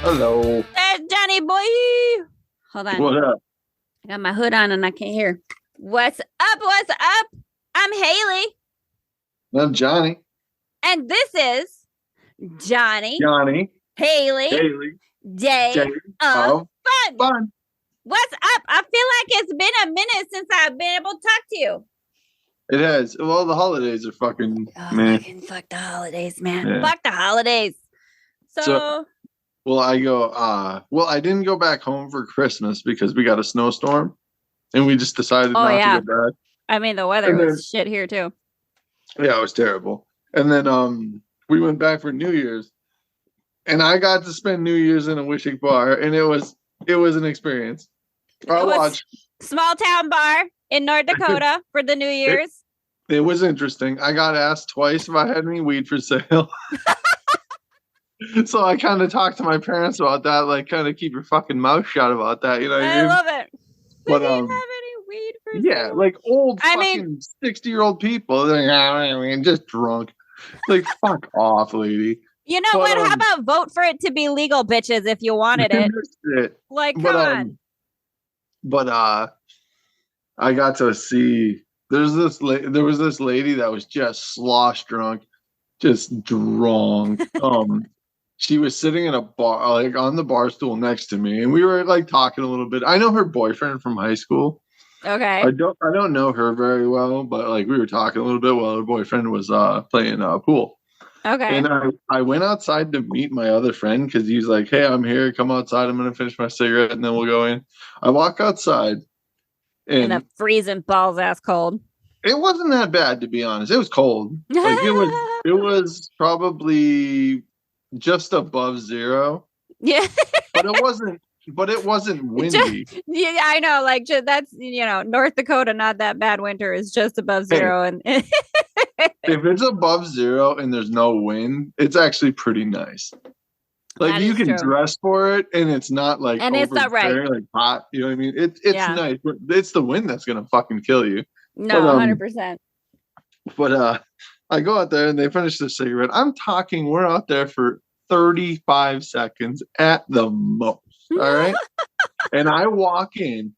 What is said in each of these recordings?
Hello. There's Johnny boy. Hold on. What up? I got my hood on and I can't hear. What's up? What's up? I'm Haley. I'm Johnny. And this is Johnny, Haley, Day Day of Fun. Fun. What's up? I feel like it's been a minute since I've been able to talk to you. It has. Well, the holidays are fucking man. Fuck the holidays, man. Yeah. Fuck the holidays. So well, I didn't go back home for Christmas because we got a snowstorm and we just decided not to go back. I mean, the weather was shit here too. Yeah, it was terrible. And then we went back for New Year's and I got to spend New Year's in a wishing bar and it was an experience. I watched small town bar in North Dakota for the New Year's. It was interesting. I got asked twice if I had any weed for sale. So I kind of talked to my parents about that, like kind of keep your fucking mouth shut about that. You know what I mean? I love it. But do you have any weed for sale? Like old fucking 60-year-old people. They're like, just drunk. Like, fuck off, lady. You know what? How about vote for it to be legal, bitches, if you wanted it? Like, come on. But I got to see. There was this lady that was just slosh drunk, just drunk. She was sitting in a bar, like on the bar stool next to me, and we were like talking a little bit. I know her boyfriend from high school. Okay. I don't know her very well, but like we were talking a little bit while her boyfriend was playing pool. Okay. And I went outside to meet my other friend because he's like, "Hey, I'm here. Come outside. I'm gonna finish my cigarette and then we'll go in." I walk outside, and the freezing balls ass cold. It wasn't that bad, to be honest. It was cold. Like it was probably just above zero. Yeah. But it wasn't windy. Yeah, I know. Like that's North Dakota, not that bad winter is just above zero. And if it's above zero and there's no wind, it's actually pretty nice. Like you can dress for it and it's not like it's not like hot. You know what I mean? It's nice, but it's the wind that's gonna fucking kill you. No, 100%. But I go out there and they finish the cigarette. I'm talking, we're out there for 35 seconds at the most. All right. And I walk in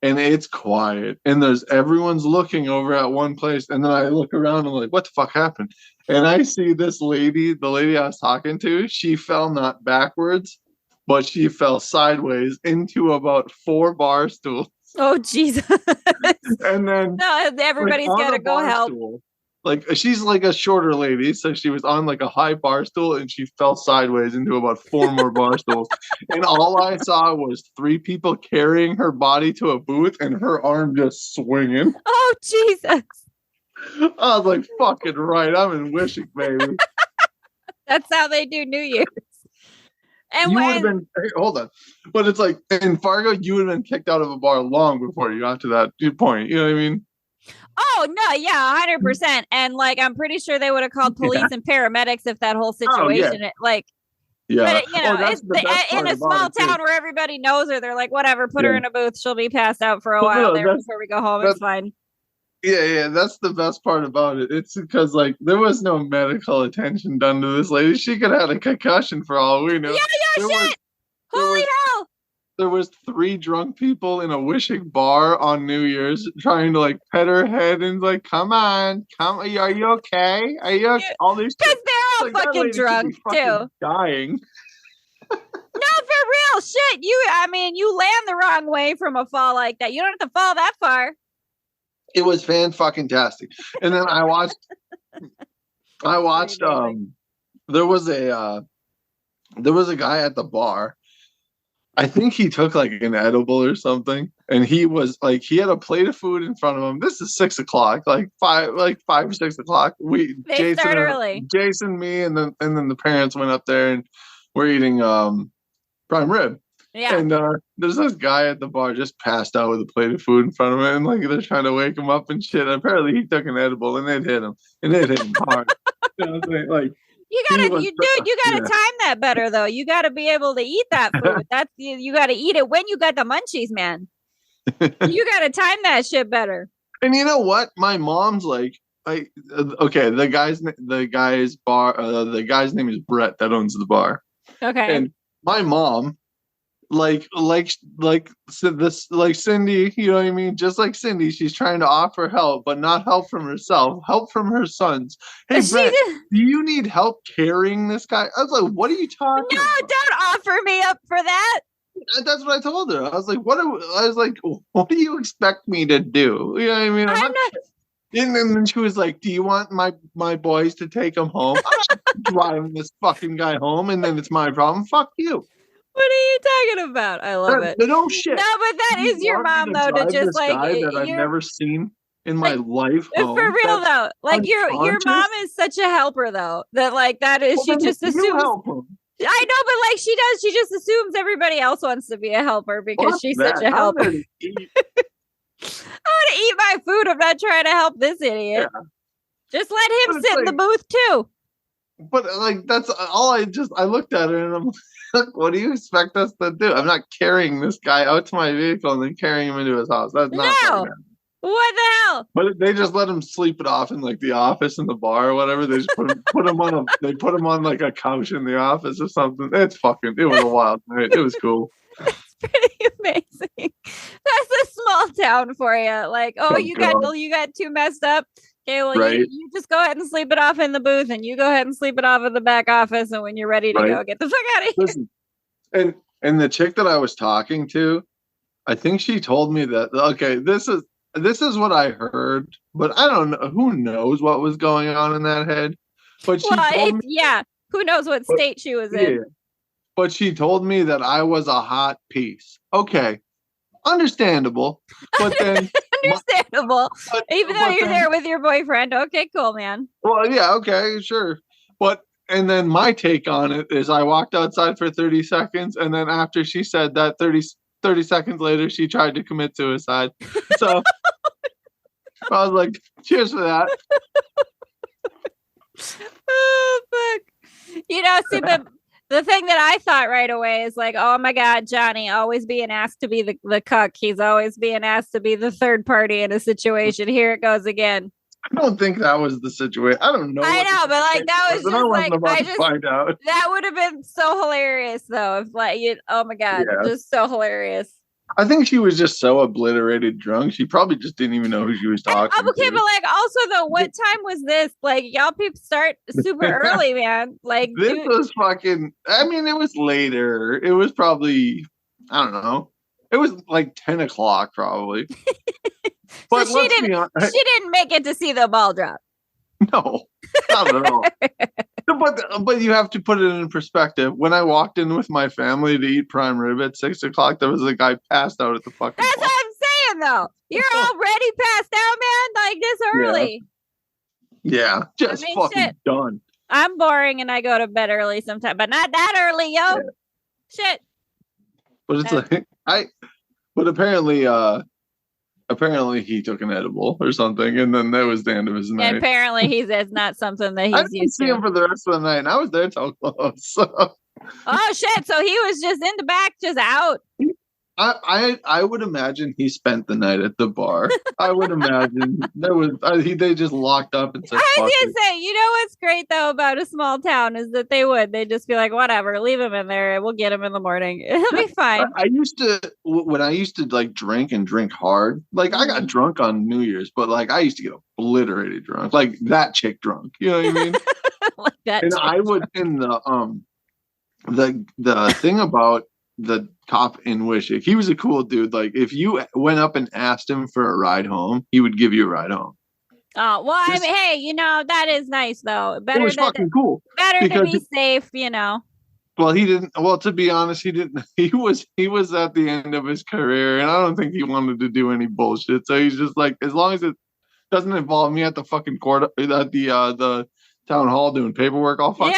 and it's quiet and everyone's looking over at one place. And then I look around and I'm like, what the fuck happened? And I see this lady, the lady I was talking to, she fell not backwards, but she fell sideways into about 4 bar stools. Oh, Jesus. And then everybody's got to go help. Like she's like a shorter lady, so she was on like a high bar stool and she fell sideways into about 4 more bar stools. And all I saw was 3 people carrying her body to a booth and her arm just swinging. Oh, Jesus. I was like, fucking right. I'm in Wishing, baby. That's how they do New Year's. And you would have been, hold on. But it's like in Fargo, you would have been kicked out of a bar long before you got to that point. You know what I mean? Oh, no, yeah, 100%. And like, I'm pretty sure they would have called police and paramedics if that whole situation, But it's in a small town where everybody knows her. They're like, whatever, put her in a booth. She'll be passed out for a while there before we go home. It's fine. Yeah, that's the best part about it. It's because like there was no medical attention done to this lady. She could have had a concussion for all we know. Yeah, shit. Holy hell. There was 3 drunk people in a Wishing bar on New Year's trying to like pet her head and like, come on, are you okay? Are you okay? All these because they're all fucking drunk too. Dying. No, for real shit. You land the wrong way from a fall like that. You don't have to fall that far. It was fan-fucking-tastic. And then I watched there was a guy at the bar. I think he took like an edible or something. And he was like, he had a plate of food in front of him. This is 6 o'clock, like 5 or 6 o'clock. They start early. Jason, me, and then the parents went up there and we're eating prime rib. Yeah. And there's this guy at the bar just passed out with a plate of food in front of him, and like they're trying to wake him up and shit. Apparently, he took an edible, and it hit him, hard. You know what I'm saying? Like you gotta time that better though. You gotta be able to eat that food. You gotta eat it when you got the munchies, man. You gotta time that shit better. And you know what? My mom's like, okay, the guy's name is Brett that owns the bar. Okay. And my mom, like this, like Cindy, you know what I mean? Just like Cindy, she's trying to offer help, but not help from herself, help from her sons. Hey, Brett, do you need help carrying this guy? I was like, what are you talking about? Don't offer me up for that. That's what I told her. I was like, what do you expect me to do? You know what I mean? I'm not. And then she was like, do you want my boys to take him home? I'm not driving this fucking guy home, and then it's my problem. Fuck you. What are you talking about? I love it. No shit. No, but that is your mom, though, to just like guy that I've never seen in my life. For real, though, like your mom is such a helper, though. That like that is she just assumes. Help him. I know, but like she does. She just assumes everybody else wants to be a helper because she's such a helper. I want to eat my food. I'm not trying to help this idiot. Yeah. Just let him sit in the booth too. But like that's all. I looked at her and I'm like, what do you expect us to do? I'm not carrying this guy out to my vehicle and then carrying him into his house. That's not. What the hell? But they just let him sleep it off in like the office in the bar or whatever. They just put him on like a couch in the office or something. It was a wild night. It was cool. It's pretty amazing. That's a small town for you. Like, you got too messed up. Okay, well, right. you just go ahead and sleep it off in the booth, and you go ahead and sleep it off in the back office, and when you're ready to go, get the fuck out of here. Listen, and the chick that I was talking to, I think she told me that, okay, this is what I heard, but I don't know. Who knows what was going on in that head? But who knows what state she was in? But she told me that I was a hot piece. Okay, understandable. But then understandable. Even though you're there with your boyfriend. Okay, cool, man. Well, yeah, okay, sure. And then my take on it is I walked outside for 30 seconds, and then after she said that, 30 seconds later, she tried to commit suicide. So I was like, cheers for that. Oh, fuck. See, the thing that I thought right away is like, oh my God, Johnny always being asked to be the cuck. He's always being asked to be the third party in a situation. Here it goes again. I don't think that was the situation. I don't know. I know, but like that was just like find out. That would have been so hilarious though. If like oh my God, just so hilarious. I think she was just so obliterated drunk. She probably just didn't even know who she was talking to. Okay, but like also though, what time was this? Like y'all people start super early, man. Like this was fucking. I mean, it was later. It was probably I don't know. It was like 10 o'clock probably. But so she didn't make it to see the ball drop. No, not at all. But you have to put it in perspective. When I walked in with my family to eat prime rib at 6 o'clock, there was a guy passed out at the fucking. That's what I'm saying, though. You're already passed out, man. Like this early. Yeah, just fucking done. I'm boring and I go to bed early sometimes, but not that early, yo. Yeah. Shit. But it's like But apparently he took an edible or something, and then that was the end of his night. And apparently it's not something that he's used to. I didn't see him for the rest of the night, and I was there till close. So. Oh shit! So he was just in the back, just out. I would imagine he spent the night at the bar. I would imagine they just locked up and said. I was gonna say, what's great though about a small town is that they'd just be like, whatever, leave him in there. We'll get him in the morning. It'll be fine. When I used to like drink hard, like I got drunk on New Year's, but like I used to get obliterated drunk, like that chick drunk. You know what I mean? Like that. And I would in the thing about the cop in Wishick, he was a cool dude. Like if you went up and asked him for a ride home, he would give you a ride home. Oh well, I mean, hey, that is nice though. It was fucking cool. Better to be safe, Well, he didn't. Well, to be honest, he didn't. He was at the end of his career, and I don't think he wanted to do any bullshit. So he's just like, as long as it doesn't involve me at the fucking court at the town hall doing paperwork, all fucking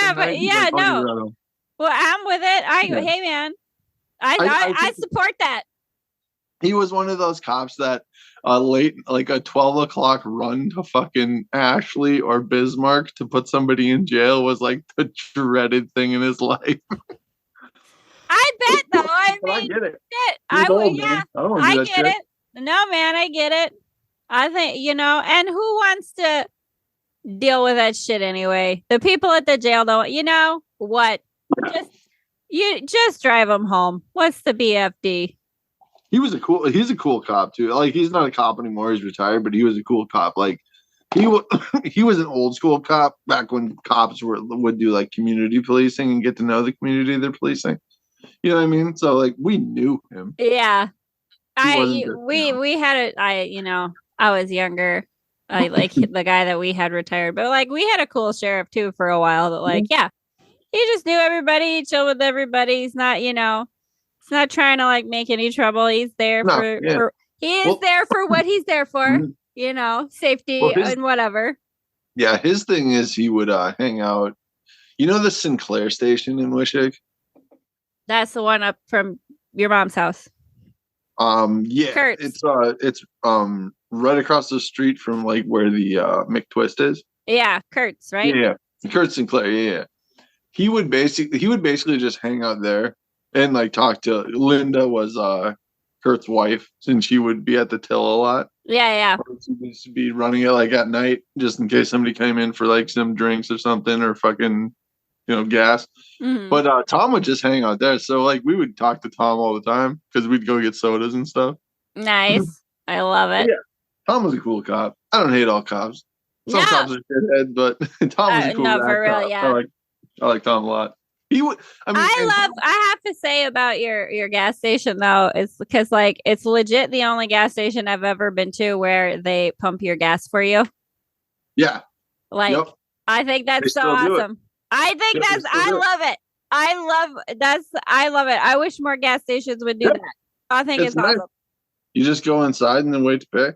no. Well, I'm with it. Hey man. I support that. He was one of those cops that late, like a 12 o'clock run to fucking Ashley or Bismarck to put somebody in jail was like the dreaded thing in his life. I bet though. I get it. I get it. No, man, I get it. I think, and who wants to deal with that shit anyway? The people at the jail don't, what? Just You just drive him home. What's the BFD? He's a cool cop too. Like he's not a cop anymore. He's retired, but he was a cool cop. Like he was an old school cop back when cops would do like community policing and get to know the community they're policing. You know what I mean? So like we knew him. Yeah. We had I was younger. I like the guy that we had retired, but like we had a cool sheriff too for a while that like, yeah, he just knew everybody, chill with everybody. He's not, he's not trying to like make any trouble. He's there there for what he's there for, safety and whatever. Yeah. His thing is he would hang out, the Sinclair station in Wishek? That's the one up from your mom's house. Yeah, Kurt's. It's right across the street from like where the McTwist is. Yeah, Kurt's, right? Yeah, Kurt Sinclair. Yeah, he would basically just hang out there and like talk to Linda was Kurt's wife, since she would be at the till a lot. Yeah. She used to be running it like at night, just in case somebody came in for like some drinks or something or fucking gas. Mm-hmm. But Tom would just hang out there. So like we would talk to Tom all the time because we'd go get sodas and stuff. Nice. I love it. Yeah. Tom was a cool cop. I don't hate all cops. Some cops are shithead, but Tom was a cool cop. For real, yeah. I like Tom a lot. He would. I have to say about your gas station though, is because like it's legit the only gas station I've ever been to where they pump your gas for you. Yeah. Like I think that's so awesome. I think I love it. I wish more gas stations would do that. I think it's awesome. You just go inside and then wait to pay. And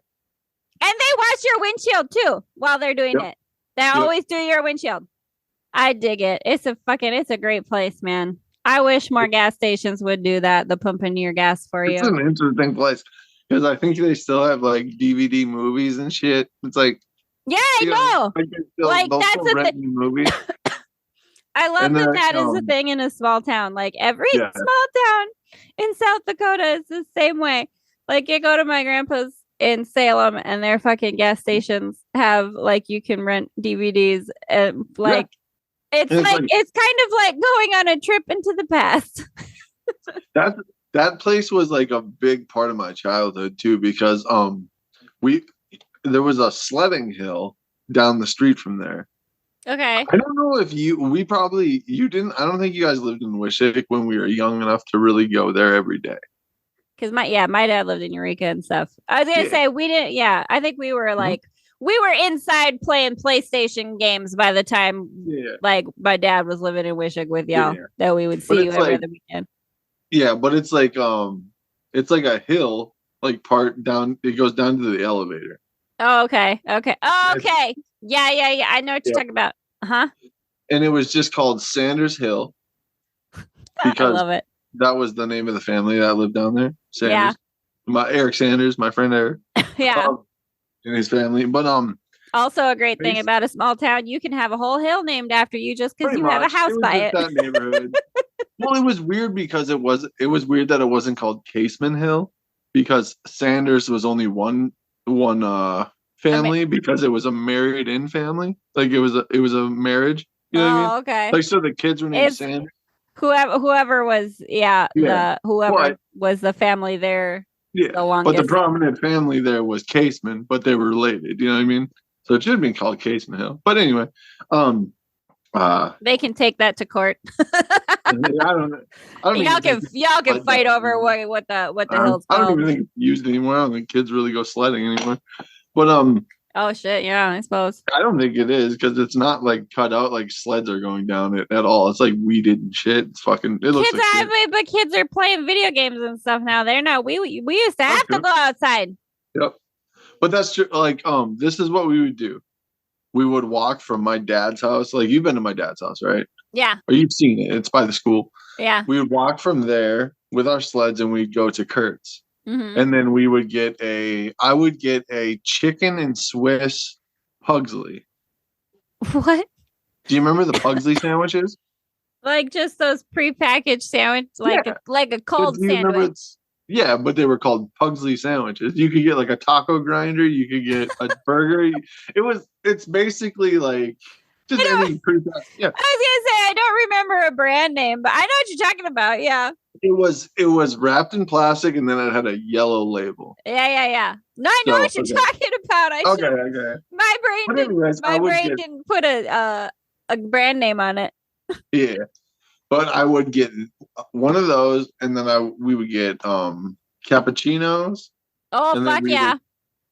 they wash your windshield too while they're doing it. They always do your windshield. I dig it. It's a great place, man. I wish more gas stations would do that. The pumping your gas for you. It's an interesting place because I think they still have like DVD movies and shit. It's like, yeah, I know. Like that's a thing. Movies. I love that is a thing in a small town. Like every small town in South Dakota is the same way. Like you go to my grandpa's in Salem and their fucking gas stations have like you can rent DVDs and like it's kind of like going on a trip into the past. that place was like a big part of my childhood too, because there was a sledding hill down the street from there. Okay. I don't know if you didn't. I don't think you guys lived in Wishek when we were young enough to really go there every day. Because my dad lived in Eureka and stuff. I was gonna say we didn't. Yeah, I think we were like we were inside playing PlayStation games by the time like my dad was living in Wishek with y'all. Yeah. That we would see you every other weekend. Yeah, but it's like a hill, like part down. It goes down to the elevator. Oh, okay. Oh, okay. Yeah. I know what you're talking about. Uh-huh. And it was just called Sanders Hill. Because I love it. That was the name of the family that lived down there. Sanders. Yeah. Eric Sanders, my friend Eric. Yeah. And his family. But also a great thing about a small town, you can have a whole hill named after you just because you have a house by it. That neighborhood. Well, it was weird because it was weird that it wasn't called Caseman Hill, because Sanders was only one family because it was a married in family. Like it was a marriage. You know what I mean? Okay. Like so the kids were named Sanders. Whoever was was the family there. Yeah. But the prominent family there was Caseman, but they were related. You know what I mean? So it should have been called Caseman Hill. But anyway, they can take that to court. I don't y'all can fight over what the hill's called. I don't even think it's used anymore. I don't think kids really go sledding anymore. But oh shit, yeah, I suppose. I don't think it is because it's not like cut out like sleds are going down it at all. It's like weeded and shit. It's fucking. It looks but kids are playing video games and stuff now. They're not. We used to have to go outside. Yep, but that's true. Like this is what we would do. We would walk from my dad's house. Like you've been to my dad's house, right? Yeah. Or you've seen it. It's by the school. Yeah. We would walk from there with our sleds and we'd go to Kurt's. Mm-hmm. And then I would get a chicken and Swiss Pugsley. What? Do you remember the Pugsley sandwiches? Like just those prepackaged sandwiches, like a cold sandwich. Yeah, but they were called Pugsley sandwiches. You could get like a taco grinder. You could get a burger. It's basically like Just any pretty fast. Yeah. I was gonna say I don't remember a brand name, but I know what you're talking about. Yeah. It was wrapped in plastic and then it had a yellow label. Yeah. No, I know what you're talking about. Okay. My brain didn't put a brand name on it. Yeah. But I would get one of those, and then we would get cappuccinos. Oh fuck yeah!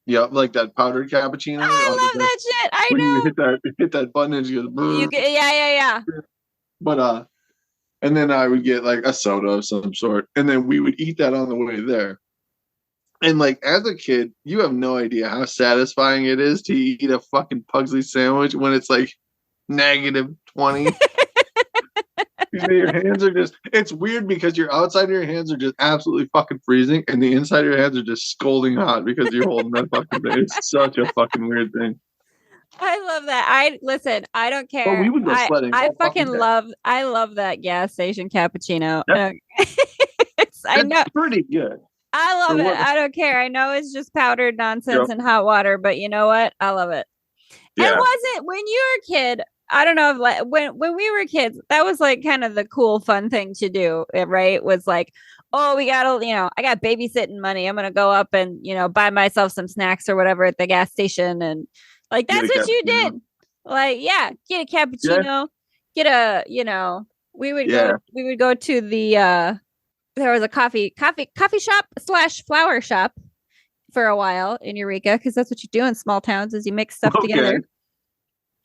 Like that powdered cappuccino. I love that shit. I know. You hit that button and you go. Yeah. But and then I would get like a soda of some sort, and then we would eat that on the way there. And like as a kid, you have no idea how satisfying it is to eat a fucking Pugsley sandwich when it's like -20. Your hands are it's weird because your outside of your hands are just absolutely fucking freezing and the inside of your hands are just scalding hot because you're holding that fucking thing. It's such a fucking weird thing. I love that. I don't care. Well, we would go sledding. I love that gas station cappuccino. I know. It's pretty good. I love it. I don't care. I know it's just powdered nonsense and hot water, but you know what? I love it. Yeah. And wasn't when you were a kid, I don't know if like when we were kids, that was like kind of the cool, fun thing to do, right? Was like, oh, we gotta, I got babysitting money. I'm gonna go up and buy myself some snacks or whatever at the gas station, and like that's what you did. Like, yeah, get a cappuccino, get a, we would go to the there was a coffee shop / flower shop for a while in Eureka, because that's what you do in small towns is you mix stuff together.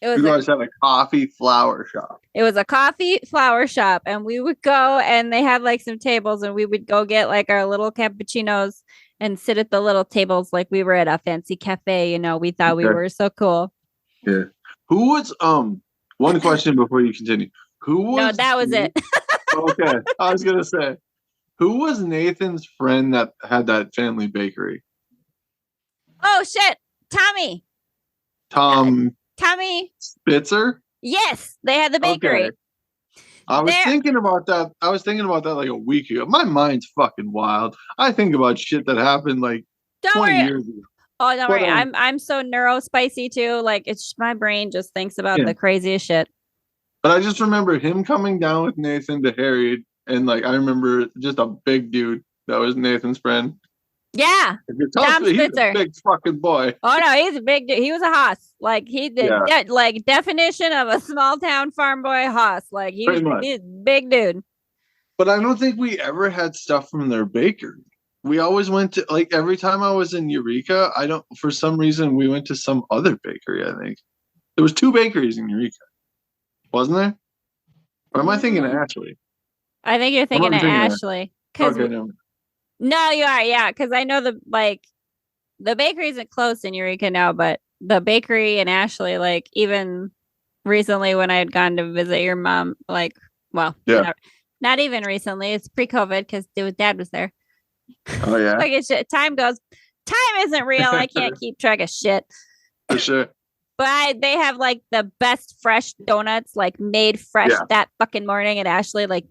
You guys have a coffee flower shop. It was a coffee flower shop, and we would go, and they had like some tables, and we would go get like our little cappuccinos and sit at the little tables like we were at a fancy cafe. We thought we were so cool. Yeah. Who was one question before you continue? Who was? No, that was it. Okay, I was gonna say, who was Nathan's friend that had that family bakery? Oh shit, Tommy. Tommy Spitzer? Yes, they had the bakery. Okay. I was thinking about that. Like a week ago. My mind's fucking wild. I think about shit that happened like 20 years ago. Oh, don't worry. I'm so neurospicy too. Like it's my brain just thinks about the craziest shit. But I just remember him coming down with Nathan to Harriet, and like I remember just a big dude that was Nathan's friend. Yeah, Tom Spitzer. He's a big fucking boy. Oh no, he's a big dude. He was a hoss. Like he did, like definition of a small town farm boy hoss. Like he's a big dude. But I don't think we ever had stuff from their bakery. We always went to like every time I was in Eureka. For some reason we went to some other bakery. I think there was 2 bakeries in Eureka, wasn't there? Or am I thinking of Ashley? I think you're thinking of Ashley. No, you are, yeah, because I know the bakery isn't close in Eureka now, but the bakery in Ashley, like even recently when I had gone to visit your mom, like, well, not even recently, it's pre-COVID because Dad was there. Oh yeah, like time isn't real. I can't keep track of shit. For sure. But they have like the best fresh donuts, like made fresh that fucking morning at Ashley, like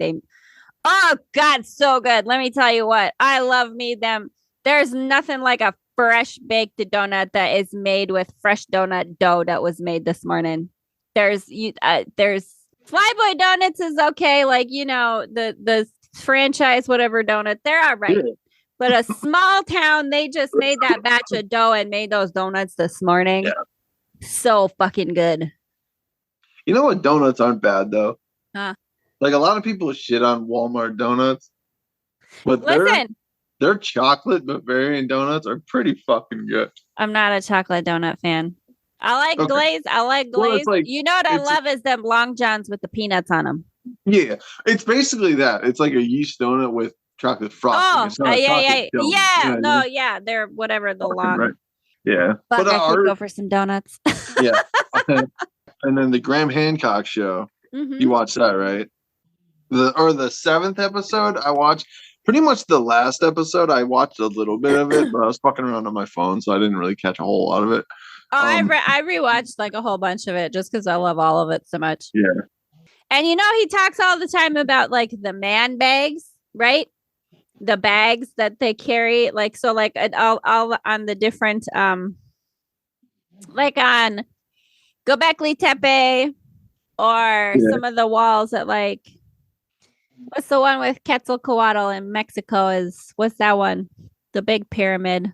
oh God, so good. Let me tell you what. I love them. There's nothing like a fresh baked donut that is made with fresh donut dough that was made this morning. There's Flyboy Donuts is okay, like the franchise whatever donut, they're all right. Yeah. But a small town, they just made that batch of dough and made those donuts this morning. Yeah. So fucking good. You know what? Donuts aren't bad though. Huh? Like a lot of people shit on Walmart donuts, but their chocolate Bavarian donuts are pretty fucking good. I'm not a chocolate donut fan. I like glaze. Well, like, what I love is them Long Johns with the peanuts on them. Yeah, it's basically that. It's like a yeast donut with chocolate frosting. Oh, yeah. No, yeah, they're whatever the long. Right. Yeah, but I could go for some donuts. Yeah, and then the Graham Hancock show. Mm-hmm. You watched that, right? The 7th episode, I watched pretty much the last episode. I watched a little bit of it, but I was fucking around on my phone, so I didn't really catch a whole lot of it. Oh, I rewatched like a whole bunch of it just because I love all of it so much. Yeah. And he talks all the time about like the man bags, right? The bags that they carry, like so, like all on the different, like on Göbekli Tepe, or some of the walls at like, what's the one with Quetzalcoatl in Mexico? What's that one? The big pyramid.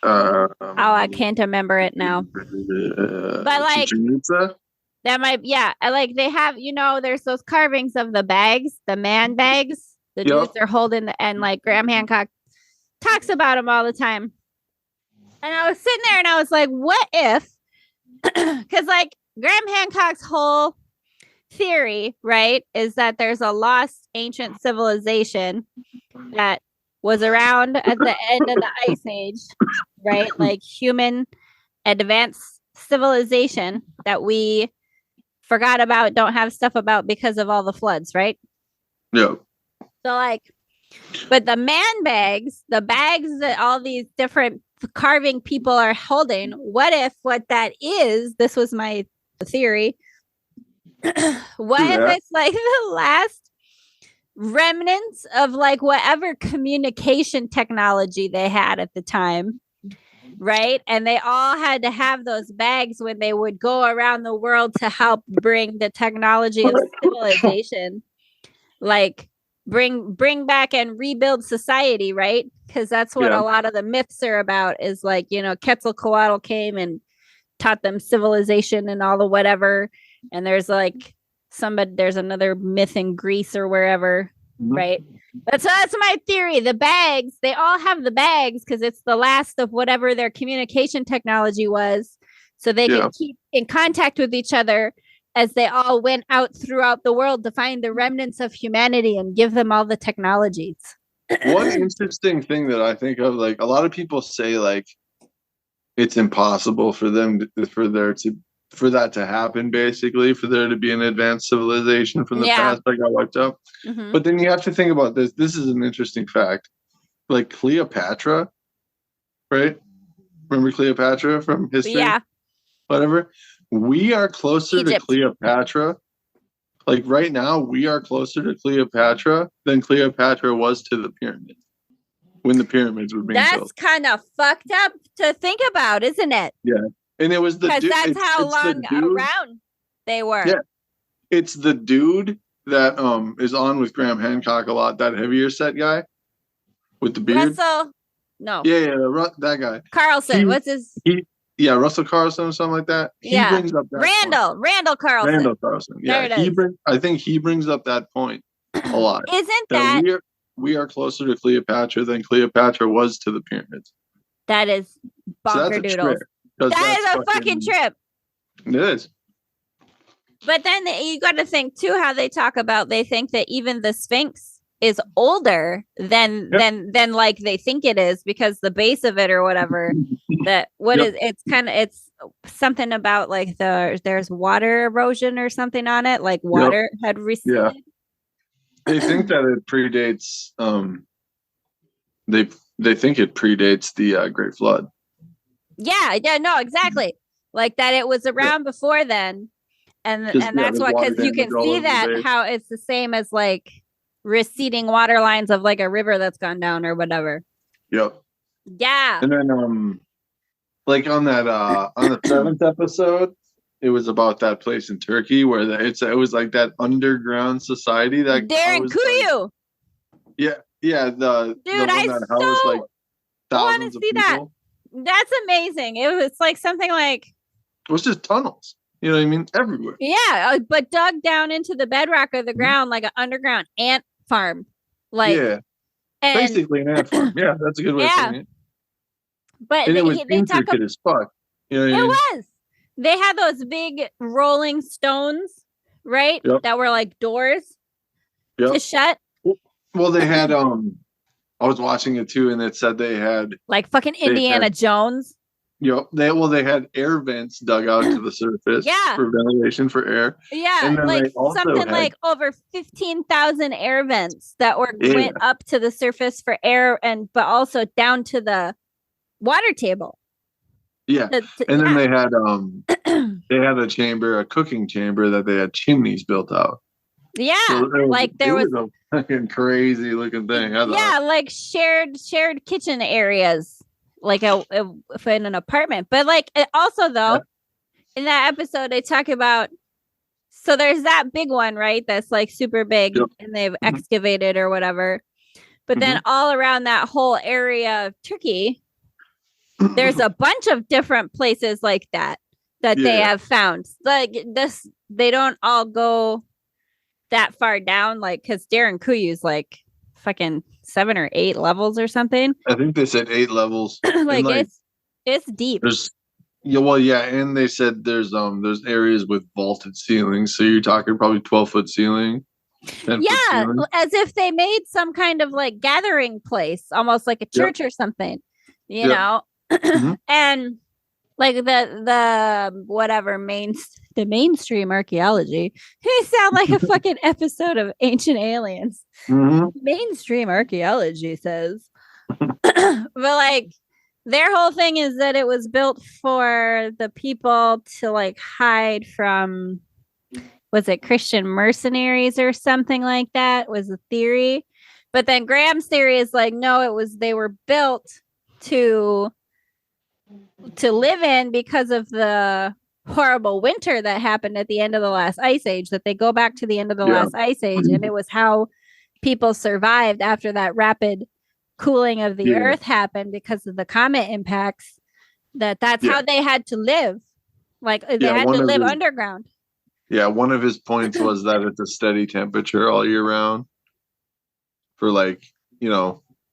I can't remember it now. But like that might, I like they have, there's those carvings of the bags, the man bags. The dudes are holding, and like Graham Hancock talks about them all the time. And I was sitting there and I was like, what if? Because like Graham Hancock's whole theory, right, is that there's a lost ancient civilization that was around at the end of the Ice Age, right? Like human advanced civilization that we forgot about, don't have stuff about because of all the floods, right? Yeah. So like, but the man bags, the bags that all these different carving people are holding, what if what that is, this was my theory, what if it's like the last remnants of like whatever communication technology they had at the time, right? And they all had to have those bags when they would go around the world to help bring the technology of civilization, like bring back and rebuild society, right? Because that's what a lot of the myths are about, is like, Quetzalcoatl came and taught them civilization and all the whatever. And there's like there's another myth in Greece or wherever, right? That's my theory. The bags, they all have the bags because it's the last of whatever their communication technology was, so they can keep in contact with each other as they all went out throughout the world to find the remnants of humanity and give them all the technologies. One interesting thing that I think of, like a lot of people say, like it's impossible for that to happen, basically, for there to be an advanced civilization from the past that got wiped out. But then you have to think about this. This is an interesting fact. Like Cleopatra, right? Remember Cleopatra from history? Yeah. Whatever. We are closer Egypt. To Cleopatra. Like right now, we are closer to Cleopatra than Cleopatra was to the pyramids when the pyramids were being built. That's kind of fucked up to think about, isn't it? Yeah. And it was the dude. Because that's how long around they were. Yeah. It's the dude that is on with Graham Hancock a lot, that heavier set guy with the beard. Russell. No. Yeah, that guy. Carlson. What's his? Russell Carlson or something like that. He brings up that Randall Carlson. Randall Carlson. Yeah, I think he brings up that point a lot. Isn't that we are closer to Cleopatra than Cleopatra was to the pyramids. That is bonker doodles. That is a fucking trip. It is. But then you got to think too how they talk about, they think that even the Sphinx is older than like they think it is, because the base of it or whatever that it's something about like there's water erosion or something on it, like water had receded. Yeah. They think that it predates they think it predates the Great Flood. Yeah, no, exactly. Like that it was around before then. And that's what, because you can see that how it's the same as like receding water lines of like a river that's gone down or whatever. Yep. Yeah. And then like on that on the 7th episode, it was about that place in Turkey where it was like that underground society that Darren Kuyu. Like, the one that housed like thousands of people. That's amazing. It's like something like it was just tunnels. You know what I mean? Everywhere. Yeah, but dug down into the bedrock of the ground like an underground ant farm. Like, basically an ant farm. Yeah, that's a good way of saying it. But and it was intricate as fuck. You know what I mean? It was. They had those big rolling stones, right? Yep. That were like doors to shut. Well, they had I was watching it too, and it said they had like fucking Indiana Jones. Yep. They had air vents dug out to the surface for ventilation for air. Yeah, and like something like over 15,000 air vents that went up to the surface for air, but also down to the water table. Yeah. And then they had a cooking chamber that they had chimneys built out. Yeah. So there was a fucking crazy looking thing. Like shared kitchen areas. Like in an apartment. But like also though, in that episode they talk about So there's that big one, right? That's like super big, yep. And they've excavated or whatever. But then all around that whole area of Turkey, there's a bunch of different places like that they have found. Like this, they don't all go that far down, like, because Derinkuyu is like fucking 7 or 8 levels or something. I think they said 8 levels. like it's deep. And they said there's areas with vaulted ceilings, so you're talking probably 12-foot ceiling. Yeah, as if they made some kind of like gathering place, almost like a church or something, you know. And like the whatever the mainstream archaeology, they sound like a fucking episode of Ancient Aliens. Mainstream archaeology says, but like their whole thing is that it was built for the people to like hide from, was it Christian mercenaries or something like that was the theory. But then Graham's theory is like, no, they were built to live in because of the horrible winter that happened at the end of the last ice age, that they go back to the end of the last ice age. And it was how people survived after that rapid cooling of the earth happened because of the comet impacts, that's how they had to live. Like they had to live underground. Yeah, one of his points was that it's a steady temperature all year round for like,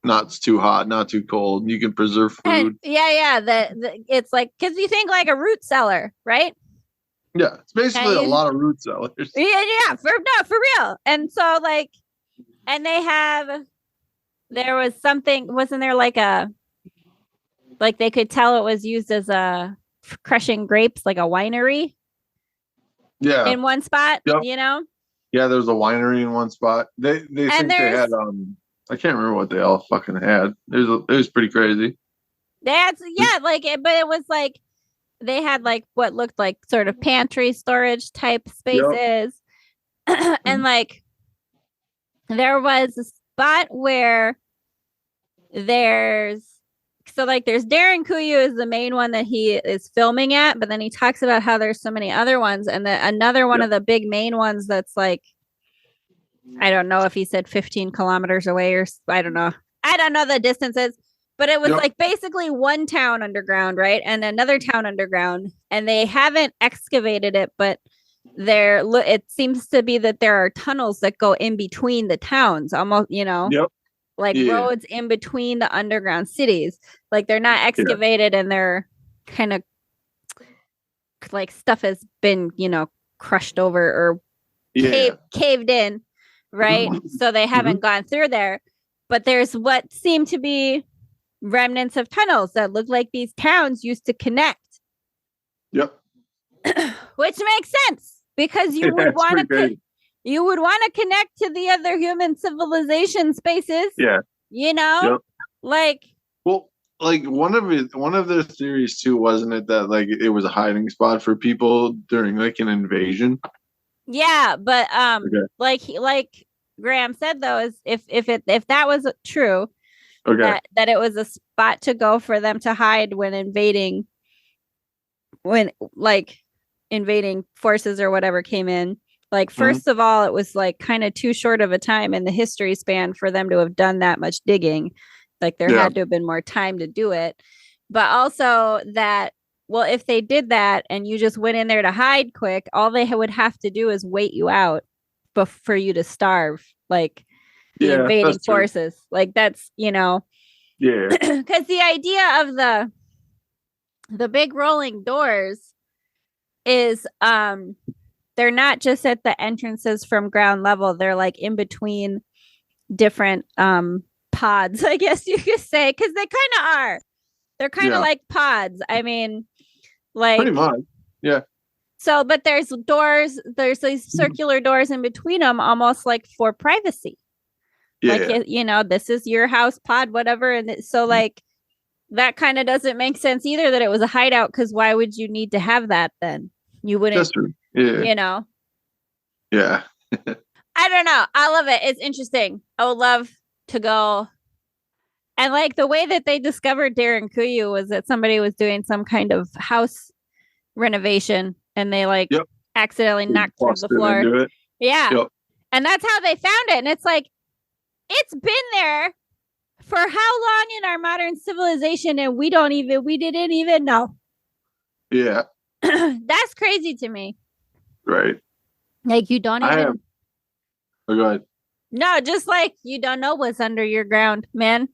not too hot, not too cold. You can preserve food. And it's like, because you think like a root cellar, right? Yeah, it's basically a lot of root cellars. Yeah, for real. And so like, and there was something, wasn't there like they could tell it was used as a crushing grapes, like a winery. Yeah. In one spot, Yeah, there's a winery in one spot. They think they had I can't remember what they all fucking had. It was pretty crazy. They had but it was like they had like what looked like sort of pantry storage type spaces. And like there was a spot where there's Derinkuyu is the main one that he is filming at, but then he talks about how there's so many other ones, and another one of the big main ones that's like, I don't know if he said 15 kilometers away or I don't know the distances, but it was like basically one town underground, right, and another town underground, and they haven't excavated it, but it seems to be that there are tunnels that go in between the towns, almost, like roads in between the underground cities. Like they're not excavated and they're kind of like stuff has been, crushed over or caved in, right? So they haven't gone through there. But there's what seem to be remnants of tunnels that look like these towns used to connect. Yep. Which makes sense because you would want to connect to the other human civilization spaces. Yeah. Like. Well, like one of their theories too, wasn't it, that like it was a hiding spot for people during like an invasion? Yeah, but like Graham said though, is if that was true, that it was a spot to go for them to hide when invading forces or whatever came in. Like, first of all, it was like kind of too short of a time in the history span for them to have done that much digging. Like there had to have been more time to do it. But also that, well, if they did that and you just went in there to hide quick, all they would have to do is wait you out for you to starve, like the invading forces. True. Like that's, because the idea of the big rolling doors is they're not just at the entrances from ground level, they're like in between different pods, I guess you could say, because they kind of are. They're kind of like pods. I mean, like pretty much. Yeah. So, but there's there's these circular doors in between them, almost like for privacy. Yeah. Like, this is your house pod, whatever. And so like that kind of doesn't make sense either, that it was a hideout, because why would you need to have that then? You wouldn't. That's true. Yeah. Yeah. I don't know. I love it. It's interesting. I would love to go. And like the way that they discovered Derinkuyu was that somebody was doing some kind of house renovation, and they accidentally knocked through the floor. Yeah. Yep. And that's how they found it. And it's like, it's been there for how long in our modern civilization, and we didn't even know. Yeah. That's crazy to me. Right. Like, you don't even. Oh, go ahead. No, just like you don't know what's under your ground, man.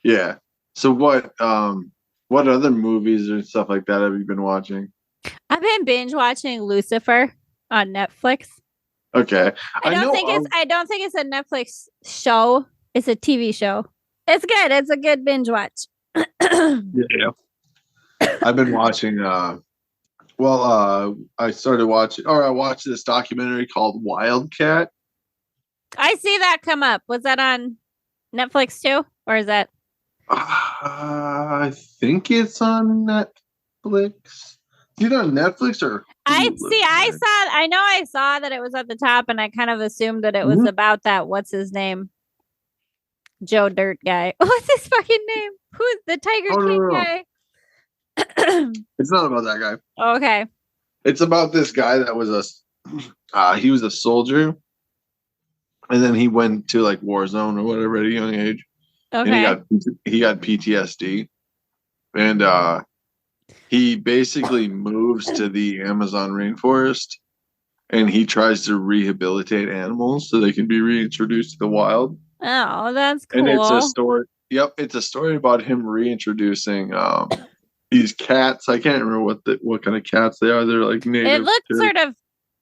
Yeah. So what other movies or stuff like that have you been watching? I've been binge watching Lucifer on Netflix. Okay. I don't think it's a Netflix show. It's a TV show. It's good. It's a good binge watch. Yeah. I've been watching I watched this documentary called Wildcat. I see that come up. Was that on Netflix too? Or is that I think it's on Netflix. Either on Netflix or I saw that it was at the top, and I kind of assumed that it was about that. What's his name? Joe Dirt guy. What's his fucking name? Who's the Tiger King guy? It's not about that guy. Okay. It's about this guy that was he was a soldier, and then he went to like war zone or whatever at a young age. Okay. And he got PTSD, and he basically moves to the Amazon rainforest, and he tries to rehabilitate animals so they can be reintroduced to the wild. Oh, that's cool. And it's a story. Yep, it's a story about him reintroducing these cats. I can't remember what kind of cats they are. They're like native. It looks sort of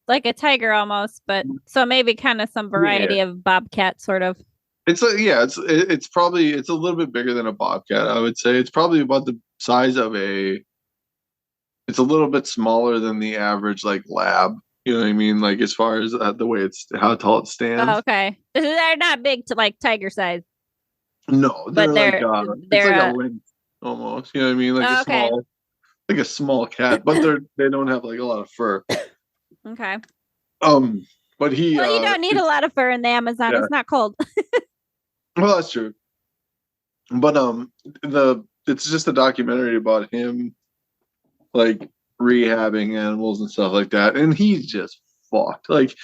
like a tiger almost, but so maybe kind of some variety of bobcat sort of. It's it's probably a little bit bigger than a bobcat. I would say it's probably about the size of it's a little bit smaller than the average like lab. You know what I mean? Like as far as the way how tall it stands. Oh, okay. They're not big to like tiger size. No, they're like a lynx almost. You know what I mean? Like a small cat, but they don't have like a lot of fur. Okay. But you don't need a lot of fur in the Amazon. Yeah. It's not cold. Well, that's true. But it's just a documentary about him like rehabbing animals and stuff like that, and he's just fucked. Like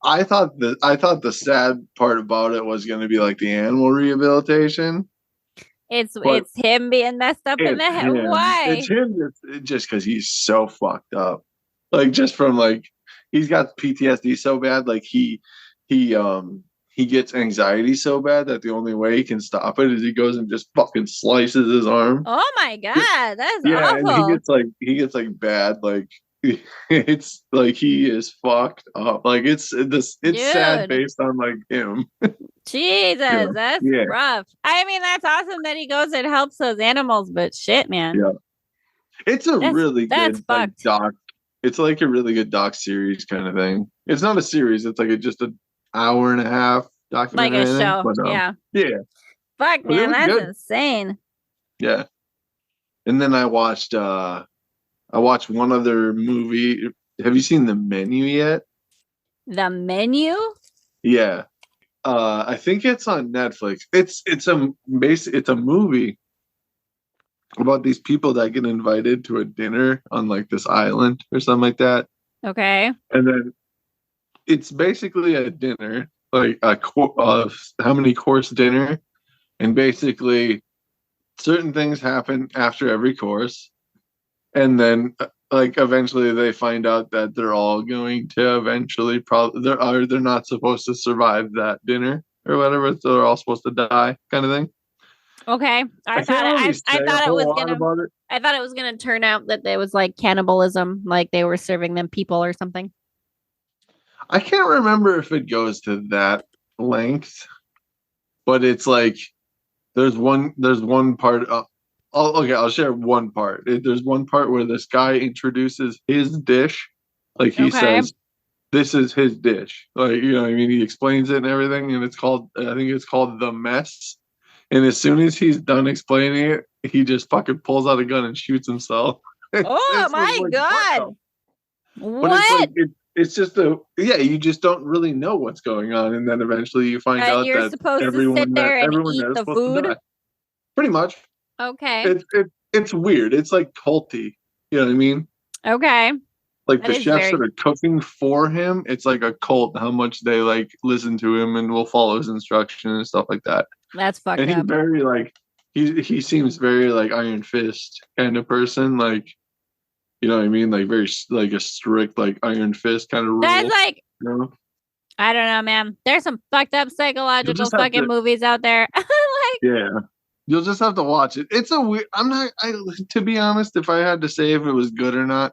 I thought the sad part about it was going to be like the animal rehabilitation. It's him being messed up in the head. Why? It's him just because he's so fucked up. Like just from like he's got PTSD so bad. Like he gets anxiety so bad that the only way he can stop it is he goes and just fucking slices his arm. Oh my god, that's awful. And he gets like bad, like it's like he is fucked up. Like it's sad based on like him. Jesus, that's rough. I mean, that's awesome that he goes and helps those animals, but shit, man. Yeah, it's really good like, doc. It's like a really good doc series kind of thing. It's not a series. It's like just an hour and a half documentary. Like a show. But, yeah. Fuck, man, that's good. Insane. Yeah. And then I watched one other movie. Have you seen The Menu yet? The Menu? Yeah. I think it's on Netflix. It's a movie about these people that get invited to a dinner on like this island or something like that. Okay. And then it's basically a dinner, like how many course dinner, and basically certain things happen after every course, and then like eventually they find out that they're all going to eventually they're not supposed to survive that dinner or whatever, so they're all supposed to die, kind of thing. Okay, I thought it was gonna turn out that there was like cannibalism, like they were serving them people or something. I can't remember if it goes to that length, but it's like there's one part. I'll share one part. There's one part where this guy introduces his dish, like he says, "This is his dish." Like, you know what I mean? He explains it and everything, and I think it's called The Mess. And as soon as he's done explaining it, he just fucking pulls out a gun and shoots himself. Oh my god! What? It's just you just don't really know what's going on, and then eventually you find out you're supposed to sit there and eat the food. Pretty much. Okay. It's weird. It's like culty. You know what I mean? Okay. like the chefs that are cooking for him, it's like a cult how much they like listen to him and will follow his instruction and stuff like that. That's fucked up. And he's very like he seems very like Iron Fist kind of person, like, you know what I mean, like very like a strict like Iron Fist kind of rule. That's like, you know? I don't know, man. There's some fucked up psychological fucking movies out there. Like, yeah. You'll just have to watch it. It's a weird. To be honest, if I had to say if it was good or not,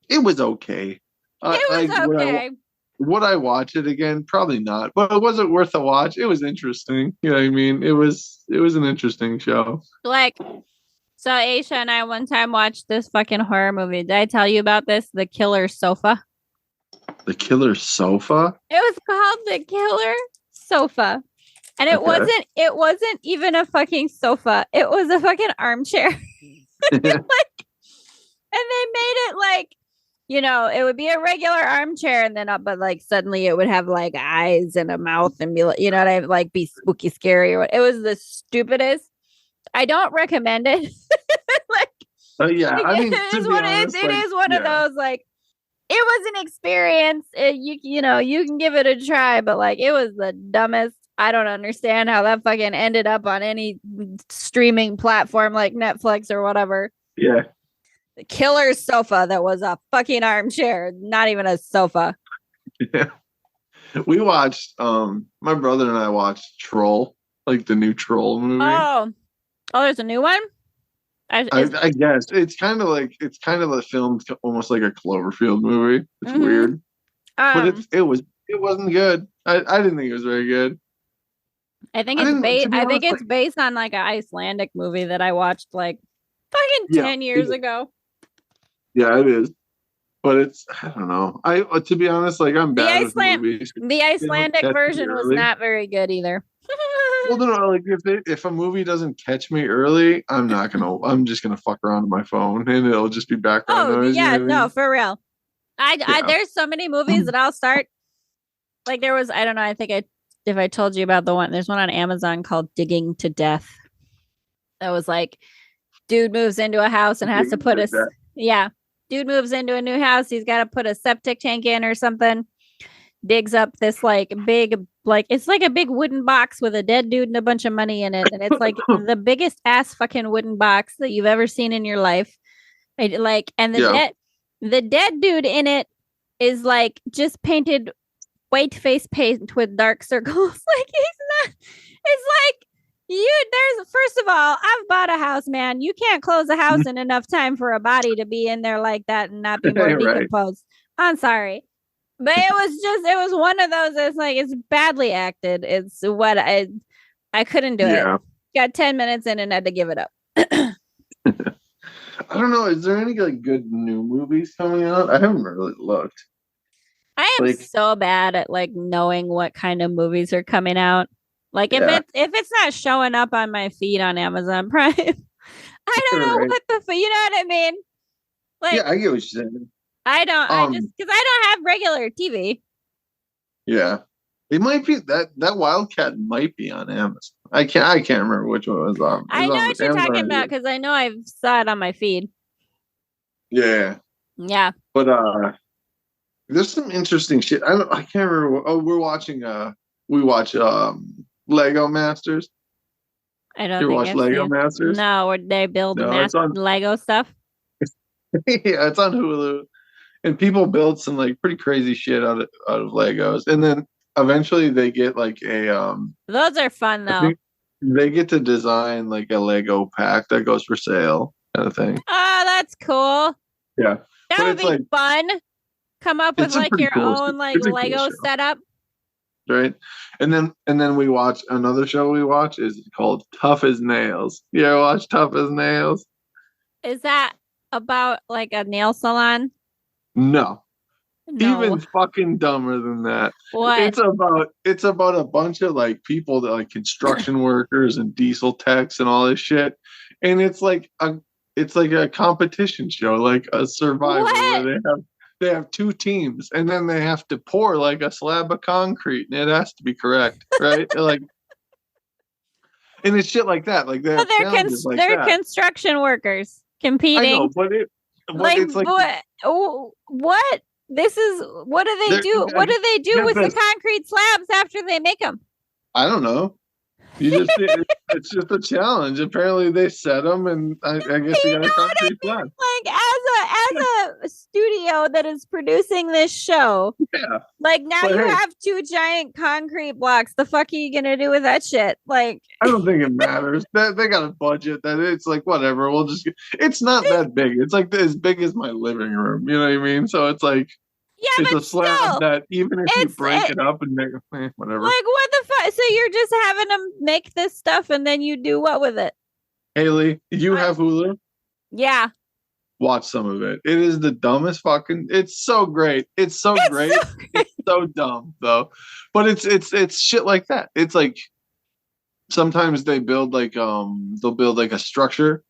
it was okay. It was okay. Would I watch it again? Probably not. But it wasn't worth a watch. It was interesting. You know what I mean? It was an interesting show. Like, so Aisha and I one time watched this fucking horror movie. Did I tell you about this? The Killer Sofa. The Killer Sofa? It was called The Killer Sofa. And it wasn't even a fucking sofa. It was a fucking armchair. And they made it like, you know, it would be a regular armchair, and then but like suddenly it would have like eyes and a mouth and be like, you know what I mean? Like be spooky, scary, or what. It was the stupidest. I don't recommend it. Like, yeah, I mean, it is one of those like, it was an experience. You know, you can give it a try, but like it was the dumbest. I don't understand how that fucking ended up on any streaming platform like Netflix or whatever. Yeah. The Killer Sofa that was a fucking armchair, not even a sofa. Yeah. We watched, my brother and I watched Troll, like the new Troll movie. Oh, there's a new one? I guess. It's kind of filmed almost like a Cloverfield movie. It's weird. But it wasn't good. I didn't think it was very good. I think it's based on like an Icelandic movie that I watched like fucking 10 years ago. Yeah, it is. But I don't know. To be honest, like I'm bad with movies. The Icelandic version was not very good either. Well, no, like if a movie doesn't catch me early, I'm just gonna fuck around on my phone and it'll just be background noise. Yeah, no, for real. There's so many movies that I'll start. Like there was, I don't know, I think if I told you about there's one on Amazon called Digging to Death. That was like, dude moves into a house and has to put dude moves into a new house. He's got to put a septic tank in or something. Digs up this like big, like it's like a big wooden box with a dead dude and a bunch of money in it. And it's like the biggest ass fucking wooden box that you've ever seen in your life. And the dead dude in it is like just painted white face paint with dark circles. Like it's like first of all, I've bought a house, man. You can't close a house in enough time for a body to be in there like that and not be more decomposed. I'm sorry. But it was one of those that's like, it's badly acted. It's what I couldn't do it. Got 10 minutes in and had to give it up. I don't know. Is there any like good new movies coming out? I haven't really looked. I am so bad at like knowing what kind of movies are coming out. Like if it's not showing up on my feed on Amazon Prime, I don't know what you know what I mean? Like, yeah, I get what you're saying. I don't because I don't have regular TV. Yeah. It might be that Wildcat might be on Amazon. I can't remember which one it was on. I know what you're talking about because I know I saw it on my feed. Yeah. Yeah. But there's some interesting shit. I can't remember. We watch Lego Masters. I don't. You watch Lego Masters? No, where they build Lego stuff. Yeah, it's on Hulu, and people build some like pretty crazy shit out of Legos, and then eventually they get like a Those are fun though. They get to design like a Lego pack that goes for sale, kind of thing. Oh, that's cool. Yeah, that would be fun. Come up with like your own like Lego setup. Right. And then we watch another show is called Tough as Nails. You ever watch Tough as Nails? Is that about like a nail salon? No. Even fucking dumber than that. What? It's about a bunch of like people that like construction workers and diesel techs and all this shit. And it's like a competition show, like a Survivor where they have two teams and then they have to pour like a slab of concrete and it has to be correct, right? Like, and it's shit like that. Like they're construction workers competing. I know, like, it's like what? This is what do they do? What do they do with the concrete slabs after they make them? I don't know. It's just a challenge. Apparently, they set them, and I guess you got a concrete slab. Like as a studio that is producing this show, like now you have 2 giant concrete blocks. The fuck are you gonna do with that shit? Like, I don't think it matters. They got a budget that it's like whatever. We'll just. It's not that big. It's like as big as my living room. You know what I mean? So it's like. Yeah, it's a slab that even if you break it up and make whatever. Like, what the fuck? So you're just having them make this stuff and then you do what with it? Haley, you have Hulu? Yeah. Watch some of it. It is the dumbest fucking. It's so great. It's so great. It's so dumb though, but it's shit like that. It's like sometimes they build like they'll build like a structure.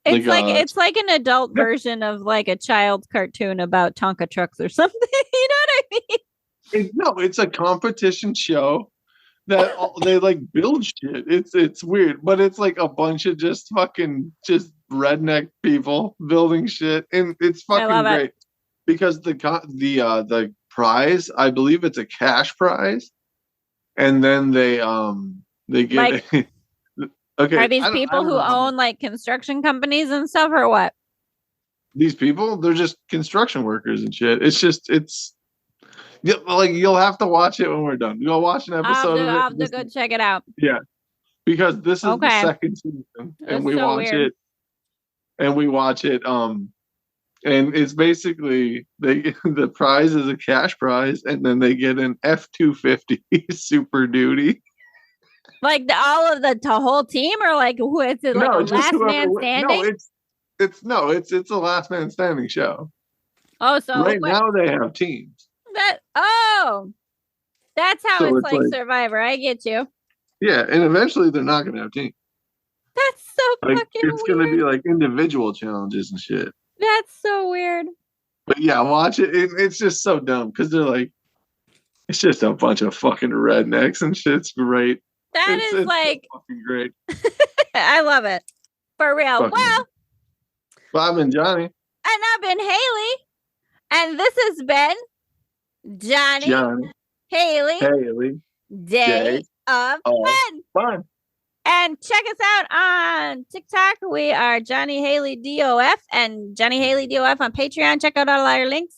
It's like an adult version of like a child's cartoon about Tonka trucks or something. You know what I mean? It's a competition show that they like build shit. It's weird, but it's like a bunch of just redneck people building shit, and it's fucking great because the prize, I believe it's a cash prize, and then they get. Like, okay. Are these people who own like construction companies and stuff or what? These people, they're just construction workers and shit. It's like you'll have to watch it when we're done. You'll watch an episode I'll have to go check it out. Yeah. Because this is the second season and we watch it. And we watch it and it's basically the prize is a cash prize and then they get an F-250 Super Duty. Like all of the whole team, or like who is it? Like a last man standing? No, it's a last man standing show. Oh, so right now they have teams. That's how it's like Survivor. I get you. Yeah, and eventually they're not going to have teams. That's so fucking weird. It's going to be like individual challenges and shit. That's so weird. But yeah, watch it. It's just so dumb because they're like, it's just a bunch of fucking rednecks and shit's great. It's like fucking great. I love it. For real. Well, Bob and Johnny. And I've been Haley. And this has been Johnny. Haley. Day of Fun. And check us out on TikTok. We are Johnny Haley DOF and Johnny Haley DOF on Patreon. Check out all our links.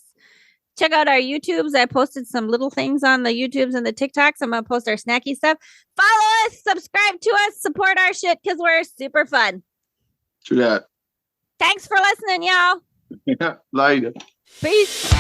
Check out our YouTubes. I posted some little things on the YouTubes and the TikToks. I'm going to post our snacky stuff. Follow us, subscribe to us, support our shit because we're super fun. True that. Thanks for listening, y'all. Later. Peace.